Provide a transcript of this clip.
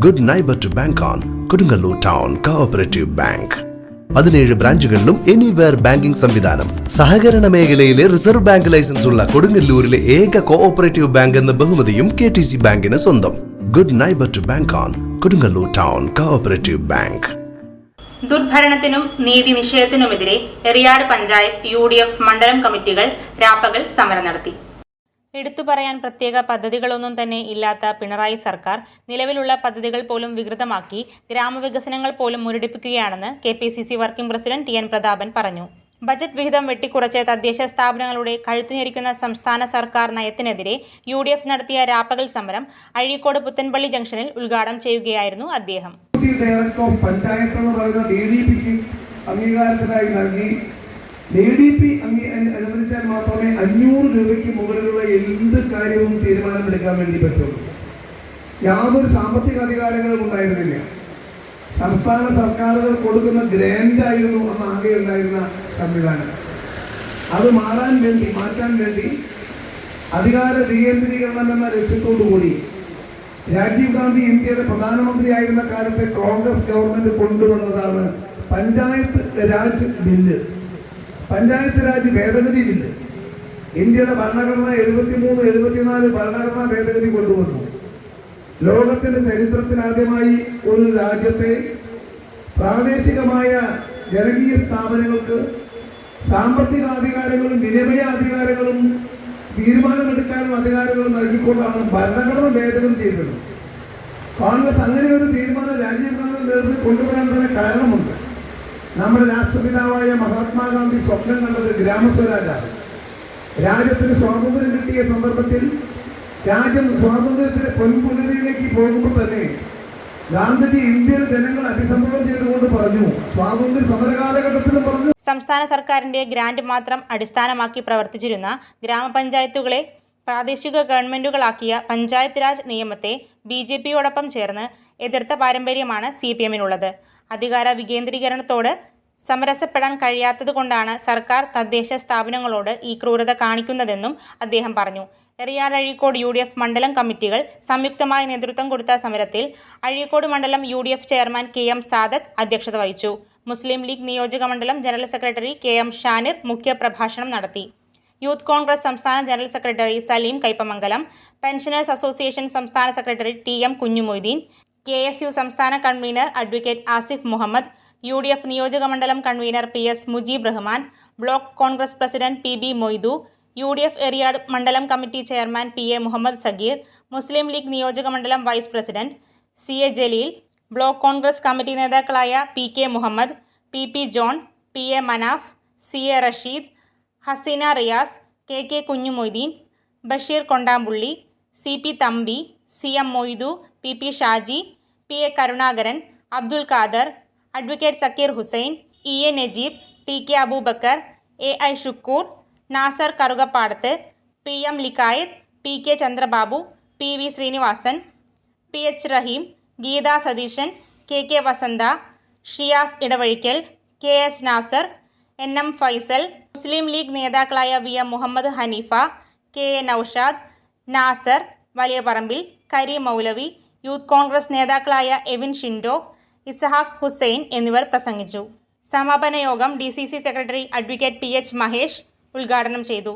Good neighbour to bank on Kodungallur town cooperative bank. 17 ബ്രാഞ്ചുകളിലും anywhere banking സംവിധാനം. സഹകരണ മേഖലയിലെ റിസർവ് ബാങ്ക് ലൈസൻസ് ഉള്ള കൊടുങ്ങല്ലൂരിലെ ഏക കോഓപ്പറേറ്റീവ് ബാങ്ക് എന്ന ബഹുമതിയും KTC ബാങ്കിന് സ്വന്തം. Good neighbour to bank on Kodungallur town cooperative bank. ദുർഭരണത്തിനും നീതി നിഷേധത്തിനുമെതിരെ എറിയാട് പഞ്ചായത്ത് UDF മണ്ഡലം കമ്മിറ്റികൾ രാപ്പകൽ സമരം നടത്തി. എടുത്തു പറയാൻ പ്രത്യേക പദ്ധതികളൊന്നും തന്നെ ഇല്ലാത്ത പിണറായി സർക്കാർ നിലവിലുള്ള പദ്ധതികൾ പോലും വികൃതമാക്കി ഗ്രാമവികസനങ്ങൾ പോലും മുരടിപ്പിക്കുകയാണെന്ന് KPCC working president TN Prathapan പറഞ്ഞു. ബജറ്റ് വിഹിതം വെട്ടിക്കുറച്ച് തദ്ദേശ സ്ഥാപനങ്ങളുടെ കഴുത്തുഞെരിക്കുന്ന സംസ്ഥാന സർക്കാർ നയത്തിനെതിരെ UDF നടത്തിയ രാപ്പകൽ സമരം അഴീക്കോട് പുത്തൻപള്ളി ജംഗ്ഷനിൽ ഉദ്ഘാടനം ചെയ്യുകയായിരുന്നു അദ്ദേഹം. DDP അനുവദിച്ചാൽ മാത്രമേ 500 രൂപയ്ക്ക് മുകളിലുള്ള എന്ത് കാര്യവും തീരുമാനമെടുക്കാൻ വേണ്ടി പറ്റുള്ളൂ. യാതൊരു സാമ്പത്തിക അധികാരങ്ങളും ഉണ്ടായിരുന്നില്ല. സംസ്ഥാന സർക്കാരുകൾ കൊടുക്കുന്ന ഗ്രാൻഡായിരുന്നു അന്ന് ആകെ ഉണ്ടായിരുന്ന സംവിധാനം. അത് മാറ്റാൻ വേണ്ടി അധികാര വികേന്ദ്രീകരണം എന്ന ലക്ഷ്യത്തോടുകൂടി രാജീവ് ഗാന്ധി ഇന്ത്യയുടെ പ്രധാനമന്ത്രിയായിരുന്ന കാലത്തെ കോൺഗ്രസ് ഗവൺമെന്റ് കൊണ്ടുവന്നതാണ് പഞ്ചായത്ത് രാജ് ബില്ല്. പഞ്ചായത്ത് രാജ് ഭേദഗതി ബില്ല്. ഇന്ത്യയുടെ ഭരണഘടന 73-74 ഭരണഘടനാ ഭേദഗതി കൊണ്ടുവന്നു. ലോകത്തിന്റെ ചരിത്രത്തിൽ ആദ്യമായി ഒരു രാജ്യത്തെ പ്രാദേശികമായ ജനകീയ സ്ഥാപനങ്ങൾക്ക് സാമ്പത്തിക അധികാരങ്ങളും വിനിമയ അധികാരങ്ങളും തീരുമാനമെടുക്കാനുള്ള അധികാരങ്ങളും നൽകിക്കൊണ്ടാണ് ഭരണഘടന ഭേദഗതി ചെയ്തത്. കോൺഗ്രസ് അങ്ങനെ ഒരു തീരുമാനം രാജീവ് ഗാന്ധി നേതൃത്വത്തിൽ കൊണ്ടുവരാൻ തന്നെ കാരണമുണ്ട്. നമ്മുടെ രാഷ്ട്രപിതാവായ മഹാത്മാഗാന്ധി സ്വപ്നം കണ്ടത് ഗ്രാമസ്വരാജാണ്. രാജ്യത്തിന് സ്വാതന്ത്ര്യം കിട്ടിയ സന്ദർഭത്തിൽ രാജ്യം സ്വാതന്ത്ര്യത്തിന്റെ പൊൻപുലരിയിലേക്ക് പോകുമ്പോൾ തന്നെ ഗാന്ധിജി ഇന്ത്യൻ ജനങ്ങളെ അഭിസംബോധന ചെയ്തുകൊണ്ട് പറഞ്ഞു, സ്വാതന്ത്ര്യ സമര കാലഘട്ടത്തിലും പറഞ്ഞു. സംസ്ഥാന സർക്കാരിന്റെ ഗ്രാന്റ് മാത്രം അടിസ്ഥാനമാക്കി പ്രവർത്തിച്ചിരുന്ന ഗ്രാമപഞ്ചായത്തുകളെ പ്രാദേശിക ഗവൺമെന്റുകളാക്കിയ പഞ്ചായത്ത് രാജ് നിയമത്തെ BJPയോടൊപ്പം ചേർന്ന് എതിർത്ത പാരമ്പര്യമാണ് CPMനുള്ളത്. അധികാര വികേന്ദ്രീകരണത്തോട് സമരസപ്പെടാൻ കഴിയാത്തതുകൊണ്ടാണ് സർക്കാർ തദ്ദേശ സ്ഥാപനങ്ങളോട് ഈ ക്രൂരത കാണിക്കുന്നതെന്നും അദ്ദേഹം പറഞ്ഞു. എറിയാട് അഴീക്കോട് UDF മണ്ഡലം കമ്മിറ്റികൾ സംയുക്തമായി നേതൃത്വം കൊടുത്ത സമരത്തിൽ അഴീക്കോട് മണ്ഡലം UDF ചെയർമാൻ KM സാദത്ത് അധ്യക്ഷത വഹിച്ചു. മുസ്ലിം ലീഗ് നിയോജക മണ്ഡലം ജനറൽ സെക്രട്ടറി KM ഷാനിർ മുഖ്യപ്രഭാഷണം നടത്തി. യൂത്ത് കോൺഗ്രസ് സംസ്ഥാന general secretary Saleem Kaipamangalam, pensioners association സംസ്ഥാന സെക്രട്ടറി TM കുഞ്ഞുമൊയ്തീൻ, KSU സംസ്ഥാന convener advocate Asif Muhammad, UDF നിയോജക മണ്ഡലം convener PS Mujeeb Rahman, block Congress president PB Moidu, UDF Eriyad മണ്ഡലം committee chairman PA Muhammad Sageer, Muslim League നിയോജക മണ്ഡലം vice president CA Jaleel, block Congress committee നേതാക്കളായ PK Muhammad, PP John, PA Manaf, CA Rasheed, Haseena Riyas, KK Kunhumoideen, Basheer Kondampully, CP Thampi, CM Moidu, PP Shaji, PA Karunakaran, Abdul Khader, advocate Sakeer Hussain, EA Najeeb, TK Aboobacker, AI Shukkoor, Nasar Karukappadath, PM Liyakath, PK Chandrababu, PV Sreenivasan, PH Rahim, Geetha Satheesan, KK Vasantha, Shiyas Edavazhikkal, KS Nasar, NM Faisal, Muslim League നേതാക്കളായ VM Muhammad Haneefa, KA Noushad, Nasar Valiya Parambil, Kareem Moulavi, Youth Congress നേതാക്കളായ എവിൻ ഷിൻഡോ, ഇസഹാഖ് ഹുസൈൻ എന്നിവർ പ്രസംഗിച്ചു. സമാപന യോഗം DCC secretary advocate PH Mahesh ഉദ്ഘാടനം ചെയ്തു.